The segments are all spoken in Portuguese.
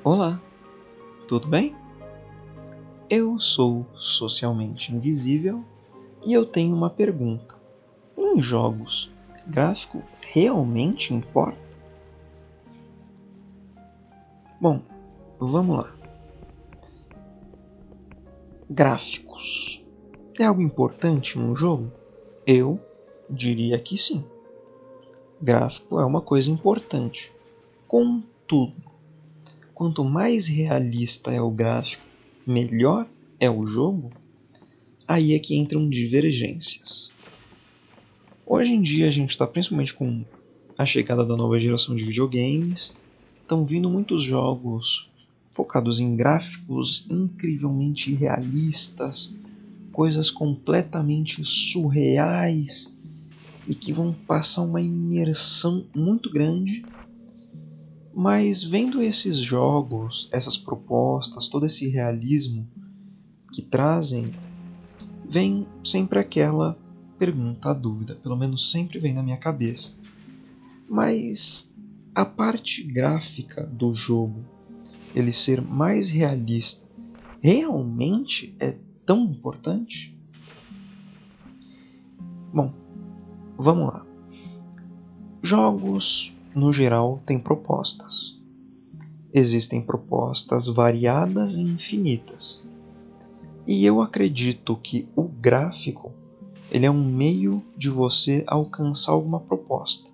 Olá, tudo bem? Eu sou socialmente invisível e eu tenho uma pergunta. Em jogos, gráfico realmente importa? Bom, vamos lá. Gráficos. É algo importante num jogo? Eu diria que sim. Gráfico é uma coisa importante. Contudo, quanto mais realista é o gráfico, melhor é o jogo? Aí é que entram divergências. Hoje em dia a gente está principalmente com a chegada da nova geração de videogames, estão vindo muitos jogos focados em gráficos incrivelmente realistas, coisas completamente surreais e que vão passar uma imersão muito grande. Mas vendo esses jogos, essas propostas, todo esse realismo que trazem, vem sempre aquela pergunta, a dúvida, pelo menos sempre vem na minha cabeça. Mas a parte gráfica do jogo, ele ser mais realista, realmente é tão importante? Bom, vamos lá. Jogos, no geral, têm propostas. Existem propostas variadas e infinitas. E eu acredito que o gráfico, ele é um meio de você alcançar alguma proposta,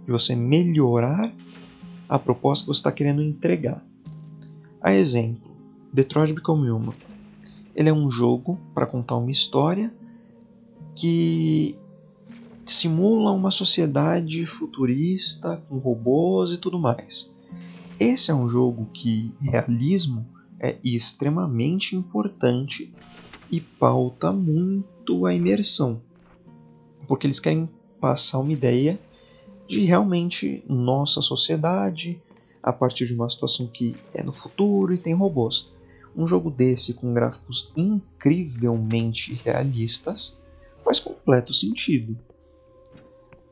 de você melhorar a proposta que você está querendo entregar. A exemplo, Detroit Become Human. Ele é um jogo para contar uma história que simula uma sociedade futurista com robôs e tudo mais. Esse é um jogo que realismo é extremamente importante e pauta muito a imersão, porque eles querem passar uma ideia de realmente nossa sociedade a partir de uma situação que é no futuro e tem robôs. Um jogo desse com gráficos incrivelmente realistas faz completo sentido.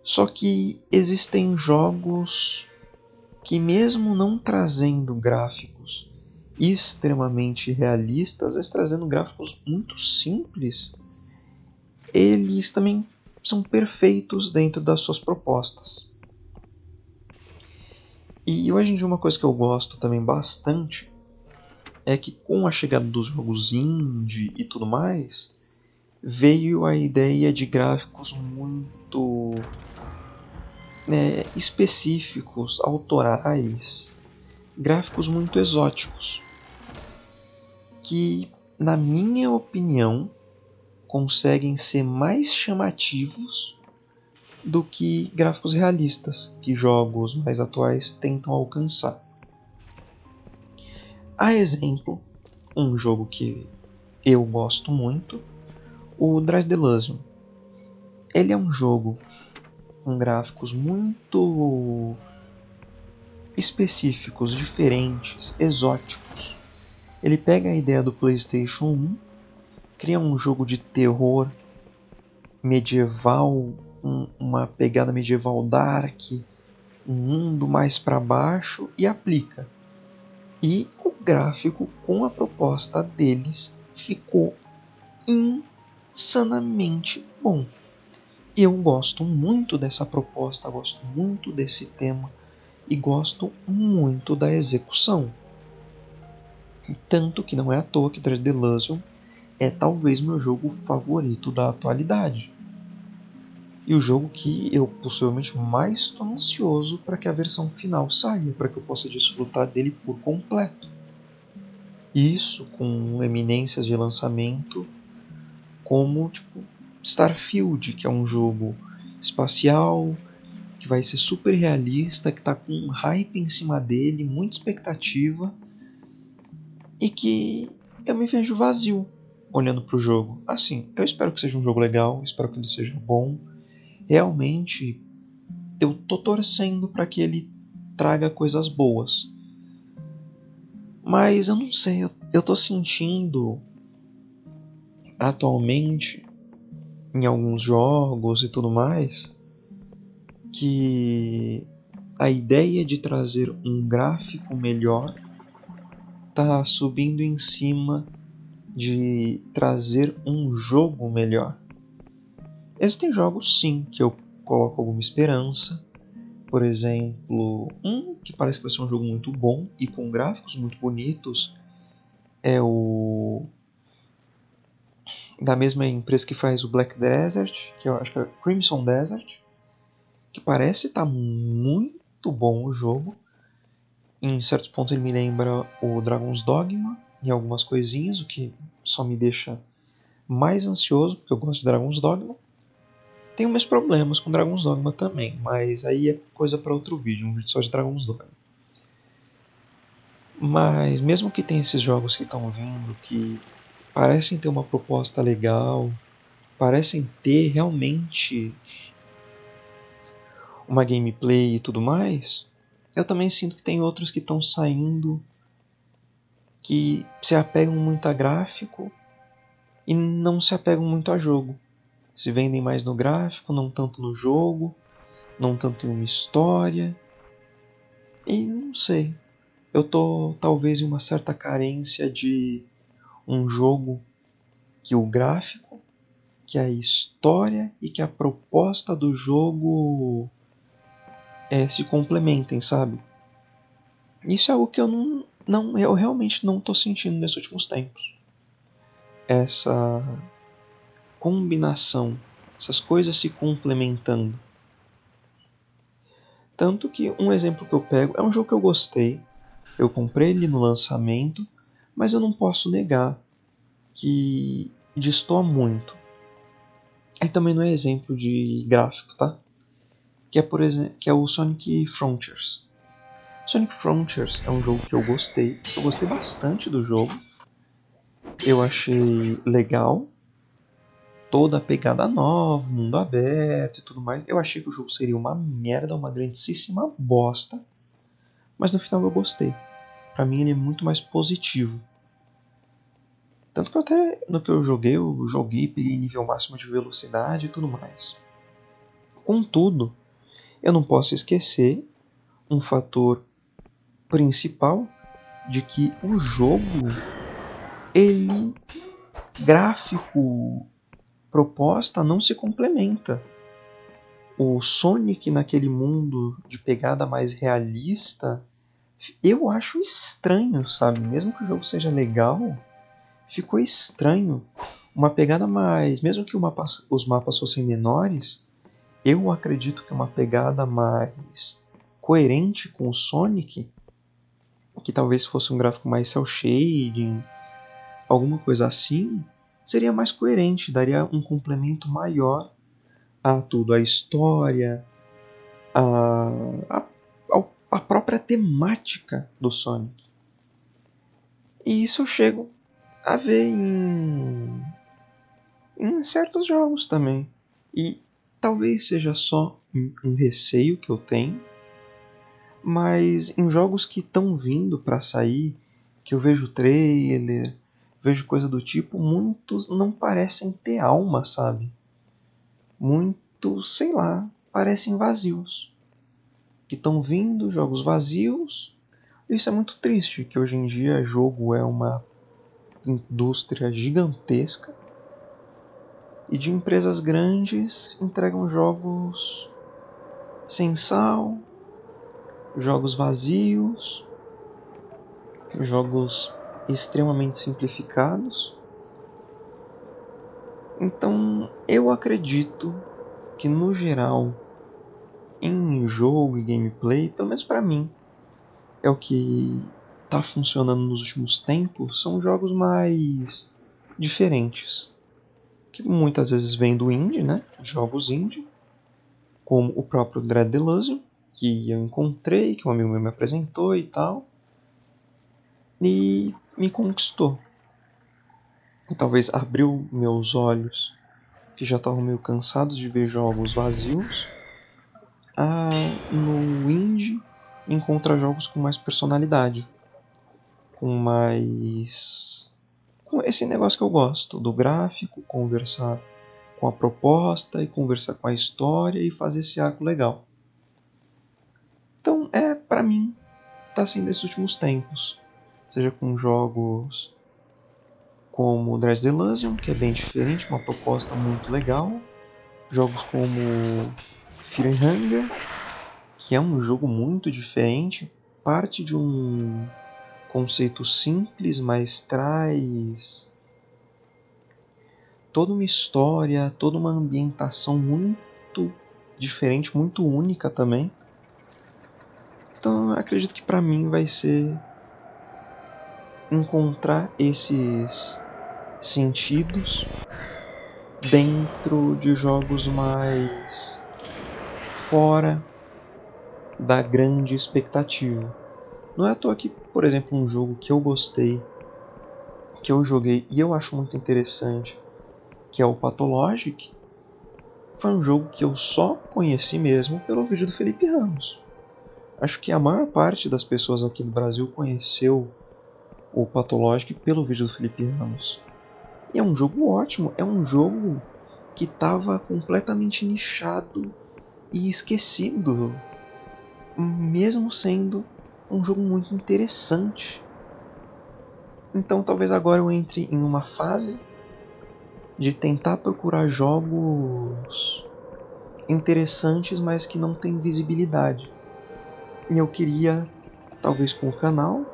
Só que existem jogos que, mesmo não trazendo gráficos extremamente realistas, mas trazendo gráficos muito simples, eles também são perfeitos dentro das suas propostas. E hoje em dia uma coisa que eu gosto também bastante é que, com a chegada dos jogos indie e tudo mais, veio a ideia de gráficos muito específicos, autorais, gráficos muito exóticos, que, na minha opinião, conseguem ser mais chamativos do que gráficos realistas que jogos mais atuais tentam alcançar. A exemplo, um jogo que eu gosto muito, o Drive the Lusion. Ele é um jogo com gráficos muito específicos, diferentes, exóticos. Ele pega a ideia do PlayStation 1, cria um jogo de terror medieval, uma pegada medieval dark, um mundo mais para baixo e aplica. E o gráfico com a proposta deles ficou insanamente bom. Eu gosto muito dessa proposta, gosto muito desse tema e gosto muito da execução. Tanto que não é à toa que Dread Delusion é talvez meu jogo favorito da atualidade. E o jogo que eu possivelmente mais estou ansioso para que a versão final saia, para que eu possa desfrutar dele por completo. Isso com eminências de lançamento como Starfield, que é um jogo espacial, que vai ser super realista, que está com um hype em cima dele, muita expectativa, e que eu me vejo vazio olhando para o jogo. Assim, eu espero que seja um jogo legal, espero que ele seja bom. Realmente, eu tô torcendo para que ele traga coisas boas. Mas eu não sei, eu tô sentindo atualmente em alguns jogos e tudo mais que a ideia de trazer um gráfico melhor tá subindo em cima de trazer um jogo melhor. Existem jogos, sim, que eu coloco alguma esperança. Por exemplo, um que parece que vai ser um jogo muito bom e com gráficos muito bonitos é o da mesma empresa que faz o Black Desert, que eu acho que é Crimson Desert, que parece estar muito bom o jogo. Em certos pontos ele me lembra o Dragon's Dogma em algumas coisinhas, o que só me deixa mais ansioso, porque eu gosto de Dragon's Dogma. Tenho meus problemas com Dragon's Dogma também, mas aí é coisa para outro vídeo, um vídeo só de Dragon's Dogma. Mas mesmo que tenha esses jogos que estão vindo, que parecem ter uma proposta legal, parecem ter realmente uma gameplay e tudo mais, eu também sinto que tem outros que estão saindo que se apegam muito a gráfico e não se apegam muito a jogo. Se vendem mais no gráfico, não tanto no jogo, não tanto em uma história. E não sei, eu tô talvez em uma certa carência de um jogo que o gráfico, que a história e que a proposta do jogo se complementem, sabe? Isso é algo que eu realmente não tô sentindo nesses últimos tempos. Essa combinação, essas coisas se complementando. Tanto que um exemplo que eu pego é um jogo que eu gostei, eu comprei ele no lançamento, mas eu não posso negar que destoa muito. E também não é exemplo de gráfico, tá? Que é, por exemplo, que é o Sonic Frontiers. Sonic Frontiers é um jogo que eu gostei bastante do jogo. Eu achei legal toda a pegada nova, mundo aberto e tudo mais. Eu achei que o jogo seria uma merda, uma grandíssima bosta, mas no final eu gostei. Pra mim ele é muito mais positivo. Tanto que até no que eu joguei, peguei nível máximo de velocidade e tudo mais. Contudo, eu não posso esquecer um fator principal de que o jogo, ele, gráfico, proposta, não se complementa. O Sonic naquele mundo de pegada mais realista, eu acho estranho, sabe? Mesmo que o jogo seja legal, ficou estranho. Uma pegada mais. Mesmo que os mapas fossem menores, eu acredito que uma pegada mais coerente com o Sonic, que talvez fosse um gráfico mais cel shading, alguma coisa assim, seria mais coerente, daria um complemento maior a tudo, a história, a, a própria temática do Sonic. E isso eu chego a ver em certos jogos também. E talvez seja só um receio que eu tenho, mas em jogos que estão vindo para sair, que eu vejo trailer, vejo coisa do tipo, muitos não parecem ter alma, sabe? Muitos, sei lá, parecem vazios. Que estão vindo jogos vazios. Isso é muito triste, que hoje em dia jogo é uma indústria gigantesca e de empresas grandes entregam jogos sem sal, jogos vazios, jogos extremamente simplificados. Então eu acredito que no geral, em jogo e gameplay, pelo menos para mim, é o que está funcionando nos últimos tempos, são jogos mais diferentes, que muitas vezes vêm do indie, né? Jogos indie, como o próprio Dread Delusion, que eu encontrei, que um amigo meu me apresentou e tal, e me conquistou. E talvez abriu meus olhos, que já estavam meio cansados de ver jogos vazios, a no indie encontrar jogos com mais personalidade, com mais com esse negócio que eu gosto, do gráfico, conversar com a proposta e conversar com a história e fazer esse arco legal. Então, para mim, tá sendo esses últimos tempos. seja com jogos como Dresden Elysium, que é bem diferente, uma proposta muito legal, jogos como Fear and Hunger, que é um jogo muito diferente, parte de um conceito simples, mas traz toda uma história, toda uma ambientação muito diferente, muito única também. Então eu acredito que para mim vai ser encontrar esses sentidos dentro de jogos mais fora da grande expectativa. Não é à toa que, por exemplo, um jogo que eu gostei, que eu joguei e eu acho muito interessante, que é o Pathologic, foi um jogo que eu só conheci mesmo pelo vídeo do Felipe Ramos. Acho que a maior parte das pessoas aqui no Brasil conheceu o Pathologic pelo vídeo do Felipe Ramos. E é um jogo ótimo, é um jogo que estava completamente nichado e esquecido, mesmo sendo um jogo muito interessante. Então talvez agora eu entre em uma fase de tentar procurar jogos interessantes, mas que não têm visibilidade. E eu queria, talvez com o canal,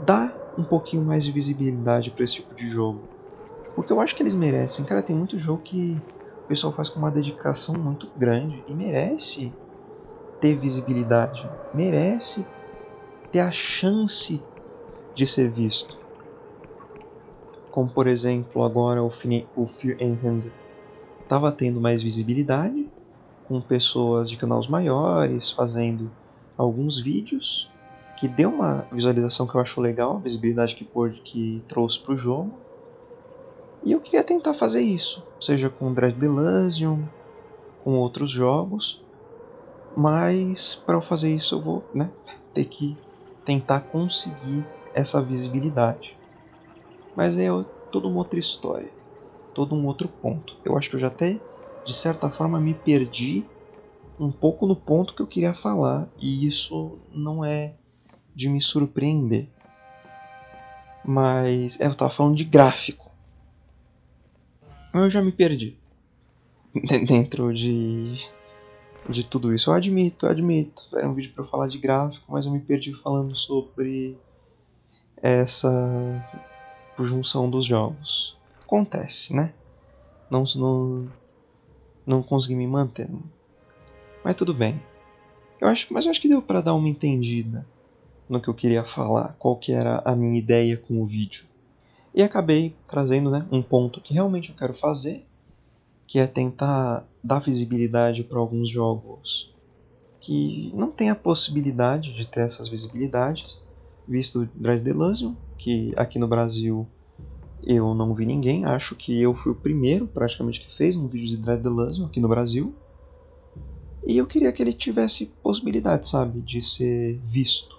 dar um pouquinho mais de visibilidade para esse tipo de jogo. Porque eu acho que eles merecem. Cara, tem muito jogo que o pessoal faz com uma dedicação muito grande e merece ter visibilidade, merece ter a chance de ser visto. Como por exemplo agora o Fear and Hunger estava tendo mais visibilidade, com pessoas de canais maiores fazendo alguns vídeos, que deu uma visualização que eu acho legal, a visibilidade que trouxe para o jogo. E eu queria tentar fazer isso, seja com Dresden Elysium, com outros jogos, mas para eu fazer isso eu vou ter que tentar conseguir essa visibilidade. Mas é toda uma outra história, todo um outro ponto. Eu acho que eu já até, de certa forma, me perdi um pouco no ponto que eu queria falar, e isso não é de me surpreender. Mas eu estava falando de gráfico. Eu já me perdi dentro de tudo isso. Eu admito. Era um vídeo para eu falar de gráfico, mas eu me perdi falando sobre essa junção dos jogos. Acontece, né? Não consegui me manter. Mas tudo bem. Mas eu acho que deu para dar uma entendida no que eu queria falar, qual que era a minha ideia com o vídeo. E acabei trazendo um ponto que realmente eu quero fazer, que é tentar dar visibilidade para alguns jogos que não tem a possibilidade de ter essas visibilidades, visto o Dresden Elysium, que aqui no Brasil eu não vi ninguém, acho que eu fui o primeiro praticamente que fez um vídeo de Dresden Elysium aqui no Brasil, e eu queria que ele tivesse possibilidade, sabe, de ser visto,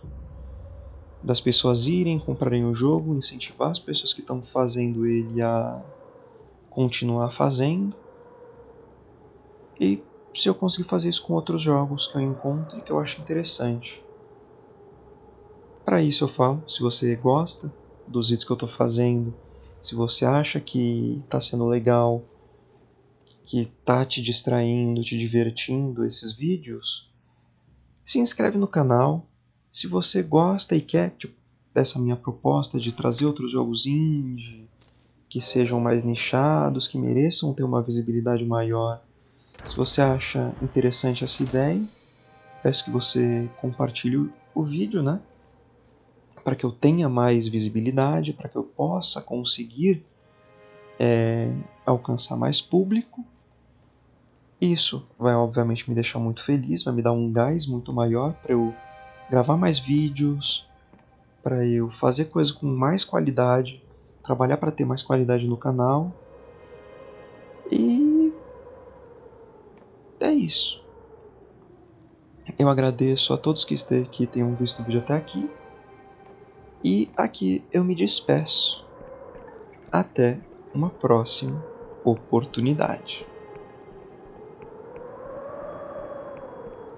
das pessoas irem, comprarem o jogo, incentivar as pessoas que estão fazendo ele a continuar fazendo, e se eu conseguir fazer isso com outros jogos que eu encontro e que eu acho interessante. Para isso eu falo, se você gosta dos vídeos que eu estou fazendo, se você acha que está sendo legal, que está te distraindo, te divertindo esses vídeos, se inscreve no canal. Se você gosta e quer dessa minha proposta de trazer outros jogos indie, que sejam mais nichados, que mereçam ter uma visibilidade maior, se você acha interessante essa ideia, peço que você compartilhe o vídeo, para que eu tenha mais visibilidade, para que eu possa conseguir alcançar mais público. Isso vai obviamente me deixar muito feliz, vai me dar um gás muito maior para eu gravar mais vídeos, para eu fazer coisas com mais qualidade, trabalhar para ter mais qualidade no canal. E é isso. Eu agradeço a todos que tenham visto o vídeo até aqui. E aqui eu me despeço. Até uma próxima oportunidade.